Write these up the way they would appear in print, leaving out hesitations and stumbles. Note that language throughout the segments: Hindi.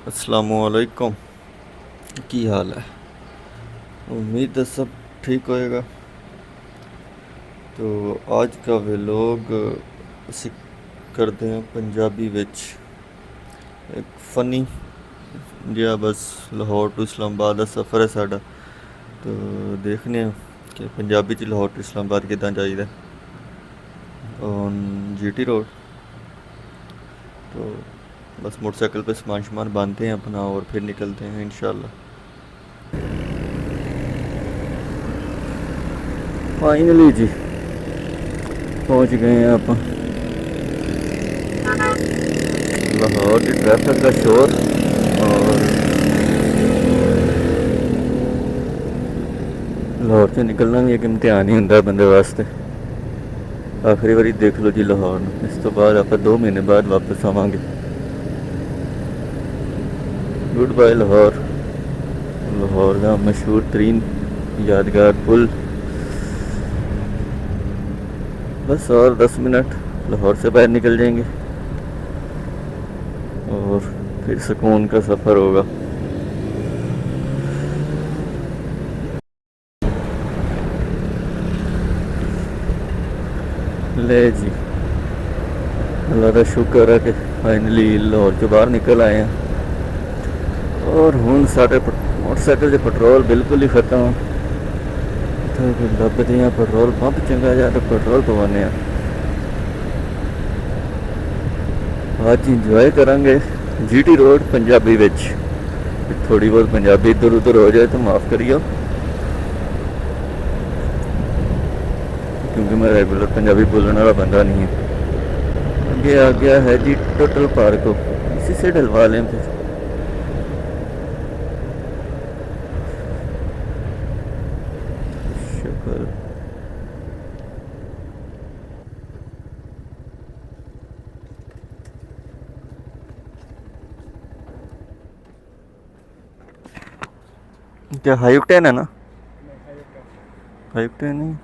अस्सलामुअलैकुम। की हाल है? उम्मीद है सब ठीक होएगा। तो आज का व्लॉग ਅਸੀਂ ਕਰਦੇ ਹਾਂ ਪੰਜਾਬੀ ਵਿੱਚ ਇੱਕ ਫਨੀ ਜਿਹਾ ਬਸ ਲਾਹੌਰ ਟੂ ਇਸਲਾਮਾਬਾਦ ਦਾ ਸਫ਼ਰ ਹੈ ਸਾਡਾ। तो देखने हैं कि पंजाबी च लाहौर टू इस्लामाबाद कितना जाइए ऑन जीटी रोड। तो बस मोटरसाइकिल पे सामान शामान बांधते हैं अपना और फिर निकलते हैं इंशाल्लाह। फाइनली जी पहुंच गए हैं आप लाहौर की ट्रैफिक का शोर। और लाहौर से निकलना भी एक इम्तिहान ही होंगे बंदे वास्ते। आखिरी बारी देख लो जी लाहौर में, इस तो बाद आप 2 महीने बाद वापस आवांगे। Good bye Lahore. लाहौर का मशहूर तरीन यादगार पुल। बस और 10 मिनट लाहौर से बाहर निकल जाएंगे और फिर सुकून का सफ़र होगा। ले जी अल्लाह का शुक्र है कि फाइनली लाहौर से बाहर निकल आए हैं। और हूँ साढ़े मोटरसाइकिल से पेट्रोल बिल्कुल ही ख़त्म। तो लभते हैं पेट्रोल पंप चंगा जा तो पेट्रोल पवाने। आज इंजॉय करेंगे जीटी रोड पंजाबी विच। थोड़ी बहुत पंजाबी इधर उधर हो जाए तो माफ़ करियो, क्योंकि मैं रेगुलर पंजाबी बोलने वाला बंदा नहीं है। आगे आ गया है जी टोटल पार्क को, इसी से डलवा लें फिर। शुक्र क्या हाई ऑक्टेन है ना? हाई ऑक्टेन नहीं।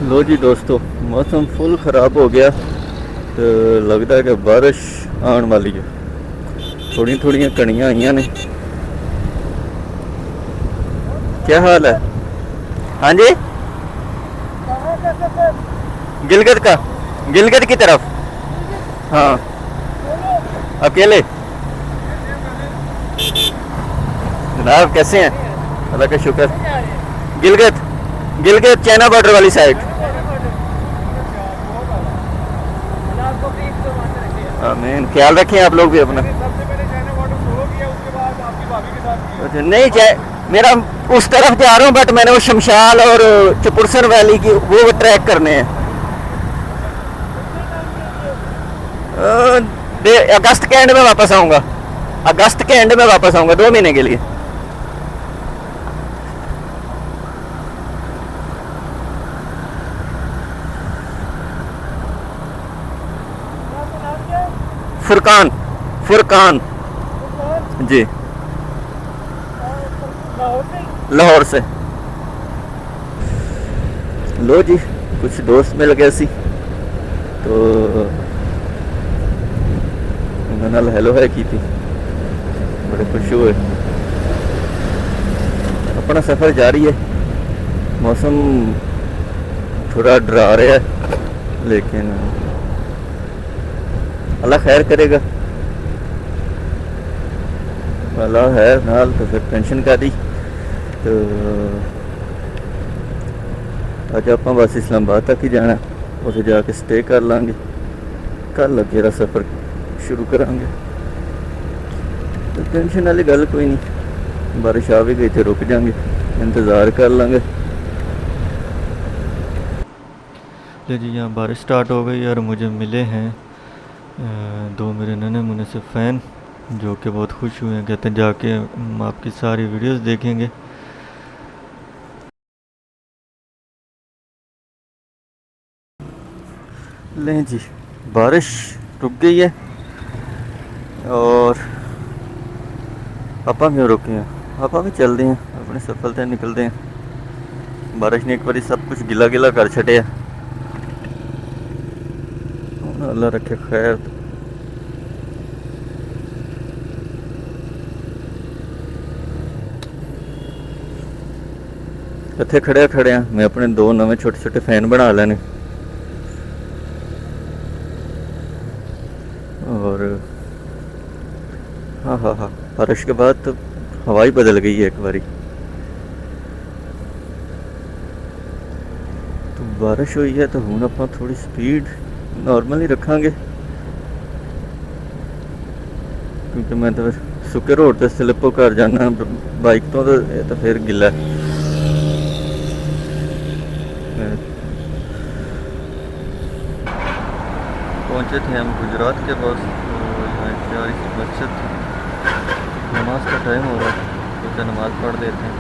लो जी दोस्तों, मौसम फुल ख़राब हो गया तो लगता है कि बारिश आने वाली है। थोड़ी थोड़ी कणियाँ आई ने। क्या हाल है? हाँ जी, गिलगित का, गिलगित की तरफ। हाँ अकेले। जनाब कैसे हैं? अल्लाह का शुक्र। गिलगित, गिलगित चाइना बॉर्डर वाली साइड। आमीन। ख्याल रखें आप लोग भी अपना। अच्छा, नहीं चाहे मेरा उस तरफ जा रहा हूँ, बट मैंने वो शमशाल और चपुरसन वैली की वो ट्रैक करने हैं। अगस्त के एंड में वापस आऊँगा। अगस्त के एंड में वापस आऊँगा 2 महीने के लिए। फुरकान, फुरकान जी, लाहौर से। लो जी कुछ दोस्त मिल गए सी तो उन्होंने हेलो है की थी, बड़े खुश हुए। अपना सफ़र जारी है। मौसम थोड़ा डरा रहा है, लेकिन अल्लाह खैर करेगा। अल्लाह है नाल तो फिर टेंशन का दी। तो अज आप बस इस्लामाबाद तक ही जाना, उसे जाके स्टे कर लांगे। कल अगे सफ़र शुरू करांगे। तो टेंशन वाली गल कोई नहीं, बारिश आ भी गई तो रुक जाएंगे, इंतज़ार कर लांगे। तो जी यहाँ बारिश स्टार्ट हो गई और मुझे मिले हैं 2 मेरे नन्हे मुन्ने से फ़ैन, जो कि बहुत खुश हुए हैं। कहते हैं जाके हम आपकी सारी वीडियोस देखेंगे। लें जी बारिश रुक गई है और ਆਪਾਂ क्यों रुके हैं, ਆਪਾਂ भी चलते हैं अपने सफर ते निकलते हैं। बारिश ने एक बार सब कुछ गिला गिला कर छड़िया, अल्लाह रखे खैर। इत्थे खड़िया खड़िया मैं अपने दो नवे छोटे छोटे फैन बना लेने और हाँ हाँ हाँ, बारिश के बाद तो हवा ही बदल गई है एक बारी। तो बारिश हुई है तो हूँ आप थोड़ी स्पीड नॉर्मल ही रखांगे, क्योंकि मैं तो सुके रोड से स्लिप कर जाना बाइक तो ये तो फिर गिला है। पहुँचे थे हम गुजरात के पास, तो यहाँ प्यारी सी मस्जिद थी, नमाज का टाइम हो रहा है, सोचा नमाज़ पढ़ लेते हैं।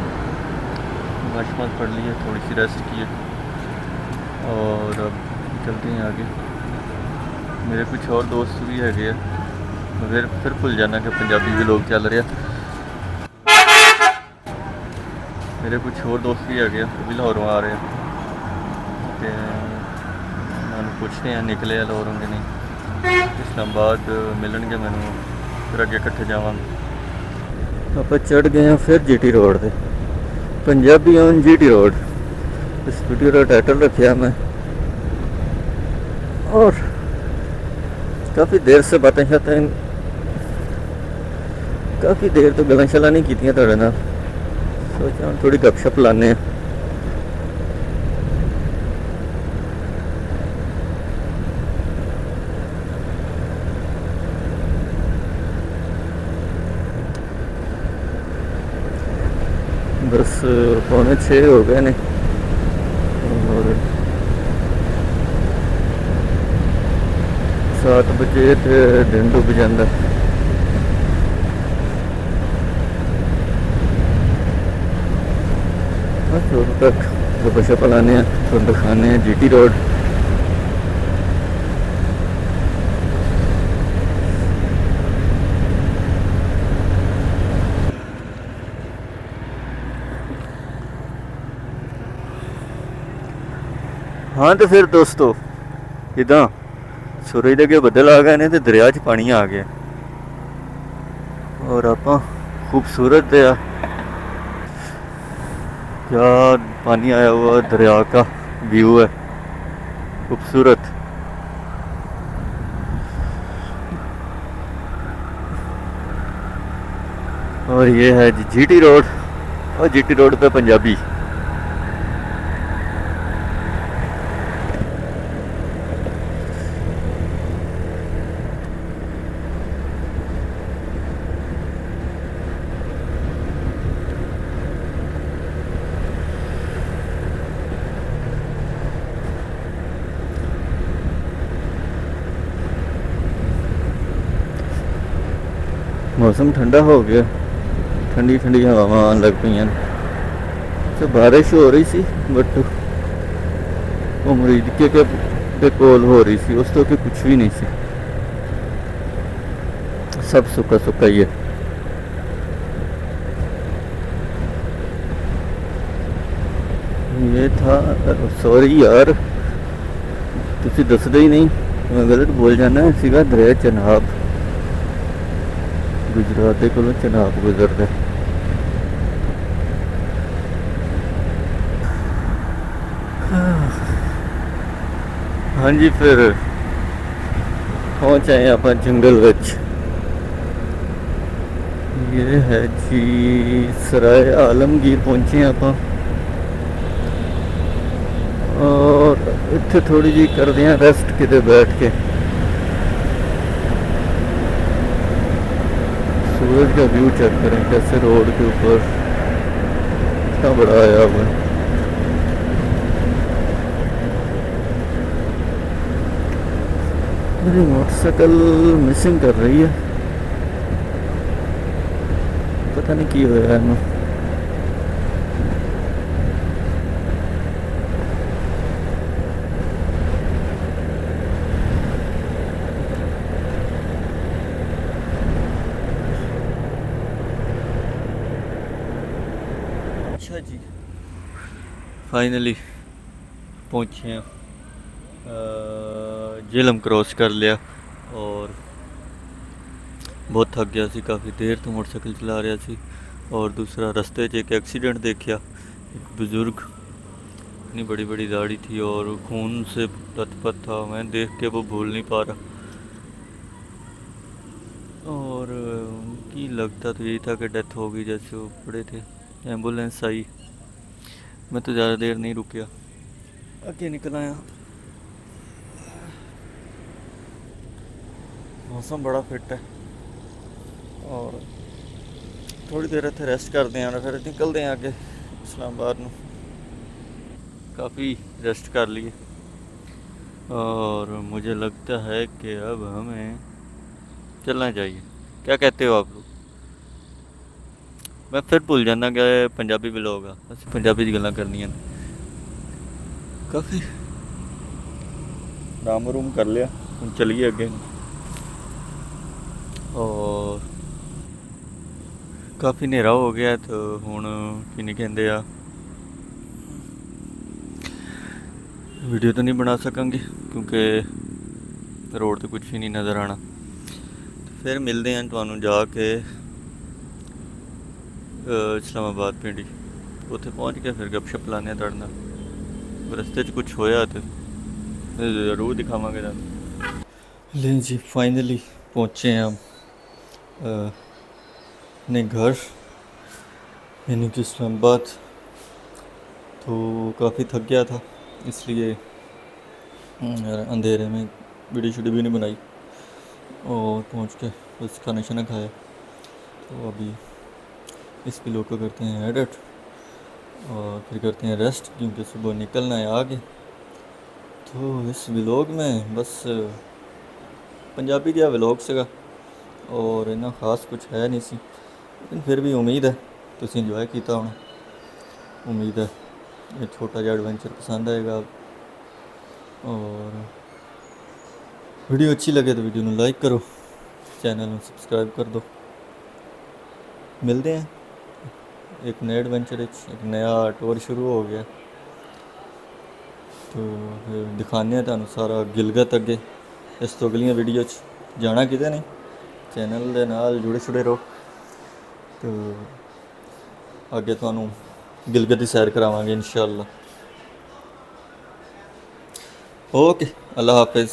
नमाज पढ़ लिए, थोड़ी सी रेस्ट किए और अब चलते हैं आगे। मेरे कुछ और दोस्त भी है गए, फिर भुल जाना कि पंजाबी भी लोग चल रहे हैं। मेरे कुछ और दोस्त भी है गए, वो भी लाहौरों आ रहे हैं, पुछते हैं निकले लाहौरों के नहीं, इस्लामाबाद मिलनगे मैनू, फिर अगे कट्ठे जावांगे। आप चढ़ गए हैं फिर जीटी रोड पे, पंजाबी ऑन जीटी रोड। इस वीडियो का टाइटल रखा मैं, और काफ़ी देर से बातें शातें, काफ़ी देर तो गल्लां शल्लां नहीं कीतियां तुहाडे नाल, सोचा थोड़ी गपशप लाने हैं। बस 5:45 हो गए ने और 7 बजे तो दिन डुब जाता। उदों तक गपशप लाने तो दिखाने हैं जीटी रोड। हाँ तो फिर दोस्तों इदा सूरज के बदल आ गए ने तो दरिया च पानी आ गया और आप खूबसूरत क्या पानी आया हुआ दरिया का व्यू है, खूबसूरत। और ये है जीटी रोड, और जीटी रोड पे पंजाबी। मौसम ठंडा हो गया, ठंडी ठंडी हवावां आन लग पईयां। तो बारिश हो रही सी बट वो मरीज के कोल हो रही सी, उस तो के कुछ भी नहीं सी, सब सुक्का सुक्का ही है। ये था, सॉरी यार तुसी दसदे ही नहीं, मैं गलत बोल जाना सीगा दरिया चनाब, गुजरात के कोलों चनाब गुजरदा। हाँ जी, फिर पहुँच आए आप जंगल विच। ये है जी सराय आलमगीर पहुँचे आप, और इत्थे थोड़ी जी करते हैं रेस्ट किते बैठ के। सूरज का व्यू चेक करें कैसे रोड के ऊपर इतना बड़ा आया हुआ है। मेरी मोटरसाइकिल मिसिंग कर रही है, पता नहीं की होया है ना। फाइनली पहुँचे हैं, झेलम क्रॉस कर लिया और बहुत थक गया सी, काफ़ी देर तो मोटरसाइकिल चला रहा सी। और दूसरा रस्ते च एक एक्सीडेंट देखा, एक बुज़ुर्ग, इतनी बड़ी बड़ी दाढ़ी थी और खून से लथपथ था, मैं देख के वो भूल नहीं पा रहा। और उनकी लगता तो यही था कि डेथ हो गई, जैसे वो पड़े थे। एम्बुलेंस आई, मैं तो ज़्यादा देर नहीं रुकिया, आगे निकल आया। मौसम बड़ा फिट है और थोड़ी देर इतने रेस्ट करते हैं, फिर निकलते हैं आगे इस्लामाबाद में। काफ़ी रेस्ट कर लिए और मुझे लगता है कि अब हमें चलना चाहिए। क्या कहते हो आप लोग? मैं फिर भूल जाना कि पंजाबी ब्लॉग आ, असं पंजाबी दी गल्लां करनियां ने। काफ़ी राम रूम कर लिया, हम चलिए अगे। और काफ़ी हनेरा हो गया तो हुण की नहीं कहते आ, वीडियो तो नहीं बना सकांगे क्योंकि रोड तो कुछ भी नहीं नज़र आना। फिर मिलते हैं तुहानू जाके इस्लामाबाद पिंडी, उत्थे पहुँच के फिर गपशप लाने तुहाडे नाल। रस्ते च कुछ होया तो ज़रूर दिखावांगे तुहानू। लें जी, फाइनली पहुँचे हैं हम अपने घर, यानी कि इस्लामाबाद। तो काफ़ी थक गया था, इसलिए अंधेरे में वीडियो शीडियो भी नहीं बनाई और पहुँच के बस खाना शाना खाया। तो अभी इस व्लॉग को करते हैं एडिट और फिर करते हैं रेस्ट, क्योंकि सुबह निकलना है आगे। तो इस व्लॉग में बस पंजाबी का व्लॉग सीगा और इन्ना खास कुछ है नहीं सी, लेकिन फिर भी उम्मीद है तुसीं इंजॉय किया होना। उम्मीद है ये छोटा जिहा एडवेंचर पसंद आएगा और वीडियो अच्छी लगे तो वीडियो को लाइक करो, चैनल में सब्सक्राइब कर दो। मिलते हैं एक नए एडवेंचर, एक नया टूर शुरू हो गया। तो फिर दिखाने तुहानू सारा गिलगत अगे। इस तो अगलियां वीडियो जाना किते नहीं, चैनल दे नाल जुड़े छुड़े रहो। तो अगे तुहानू गिलगत की सैर करावांगे इंशाअल्लाह। ओके, अल्लाह हाफिज़।